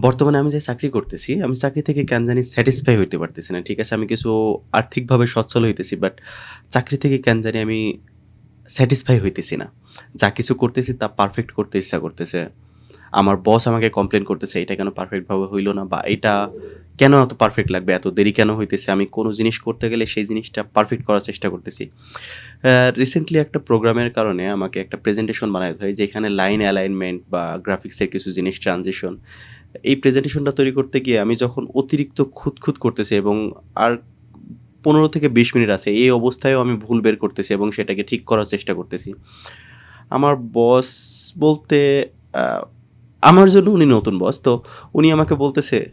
বর্তমানে আমি যে চাকরি করতেছি, আমি চাকরি থেকে কেন জানি স্যাটিসফাই হইতে পারতেছি না। ঠিক আছে, আমি কিছু আর্থিকভাবে সচ্ছল হইতেছি, বাট চাকরি থেকে কেন জানি আমি স্যাটিসফাই হইতেছি না। যা কিছু করতেছি তা পারফেক্ট করতে ইচ্ছা করতেছে। আমার বস আমাকে কমপ্লেইন করতেছে, "এটা কেন পারফেক্ট ভাবে হইল না?" বা "এটা কেন এত পারফেক্ট লাগবে? এত দেরি কেন হইতেছে?" আমি কোনো জিনিস করতে গেলে সেই জিনিসটা পারফেক্ট করার চেষ্টা করতেছি। রিসেন্টলি একটা প্রোগ্রামের কারণে আমাকে একটা প্রেজেন্টেশন বানাইতে হয়, যেখানে লাইন অ্যালাইনমেন্ট বা গ্রাফিক্সের কিছু জিনিস ট্রানজিশন। এই প্রেজেন্টেশনটা তৈরি করতে গিয়ে আমি যখন অতিরিক্ত খুঁতখুঁত করতেছি এবং আর ১৫ থেকে ২০ মিনিট আছে, এই অবস্থায়ও আমি ভুল বের করতেছি এবং সেটাকে ঠিক করার চেষ্টা করতেছি। আমার বস বলতে আ আমার জন্য উনি নতুন বস। তো উনি আমাকে বলতেছে,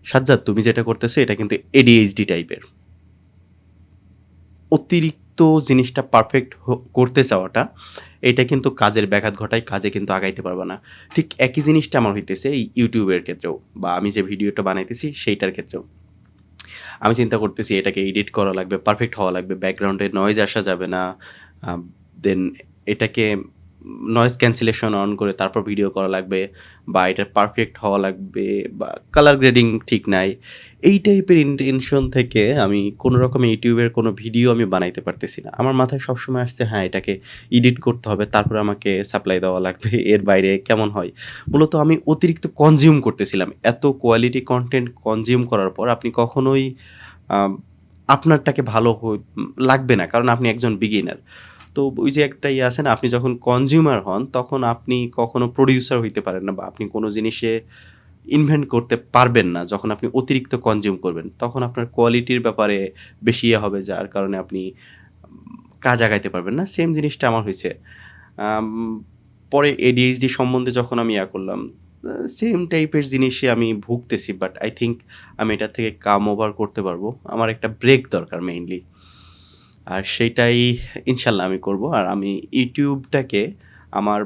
"সাজ্জাদ, তুমি যেটা করতেছো এটা কিন্তু ADHD টাইপের। অতিরিক্ত জিনিসটা পারফেক্ট করতে চাওয়াটা, এটা কিন্তু কাজের ব্যাঘাত ঘটায়, কাজে কিন্তু আগাইতে পারবা না।" ঠিক একই জিনিসটা আমার হইতেছে এই YouTube এর ক্ষেত্রেও, বা আমি যে ভিডিওটা বানাইতেছি সেইটার ক্ষেত্রেও। আমি চিন্তা করতেছি এটাকে এডিট করা লাগবে, পারফেক্ট হওয়া লাগবে, ব্যাকগ্রাউন্ডে নয়েজ আসা যাবে না। আ দেন এটাকে নয়েজ ক্যান্সেলেশন অন করে তারপর ভিডিও করা লাগবে, বা এটা পারফেক্ট হওয়া লাগবে, বা কালার গ্রেডিং ঠিক নাই। এই টাইপের ইনটেনশন থেকে আমি কোনো রকমে YouTube এর কোনো ভিডিও আমি বানাইতে পারতেছি না। আমার মাথায় সবসময় আসছে, হ্যাঁ, এটাকে এডিট করতে হবে, তারপরে আমাকে সাপ্লাই দেওয়া লাগবে। এর বাইরে কেমন হয়? মূলত আমি অতিরিক্ত কনজিউম করতেছিলাম। এত কোয়ালিটি কনটেন্ট কনজিউম করার পর আপনি কখনোই আম আপনারটাকে ভালো লাগবে না। কারণ আপনি একজন বিগিনার। তো ওই যে একটা ইয়ে আছে না? আপনি যখন কনজিউমার হন, তখন আপনি কখনো প্রোডিউসার হইতে পারেন না, বা আপনি কোন জিনিসে ইনভেন্ট করতে পারবেন না। যখন আপনি অতিরিক্ত কনজিউম করবেন, তখন আপনার কোয়ালিটির ব্যাপারে বেশি ইয়ে হবে, যার কারণে আপনি কাজ আগাইতে পারবেন না। সেম জিনিসটা আমার হইছে। আম পরে ADHD সম্বন্ধে যখন আমি করলাম, সেম টাইপের জিনিসই আমি ভুগতেছি। বাট আই থিংক আমি এটা থেকে কাম ওভার করতে পারবো। আমার একটা ব্রেক দরকার মেইনলি। আর সেইটাই ইনশাআল্লাহ আমি করব। আর আমি ইউটিউবটাকে আমার,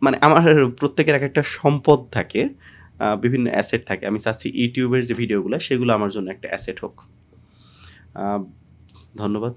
মানে আমার প্রত্যেকের একেকটা সম্পদ থাকে। বিভিন্ন অ্যাসেট থাকে। আমি চাচ্ছি ইউটিউবের যে ভিডিওগুলা, সেগুলো আমার জন্য একটা অ্যাসেট হোক। আ ধন্যবাদ।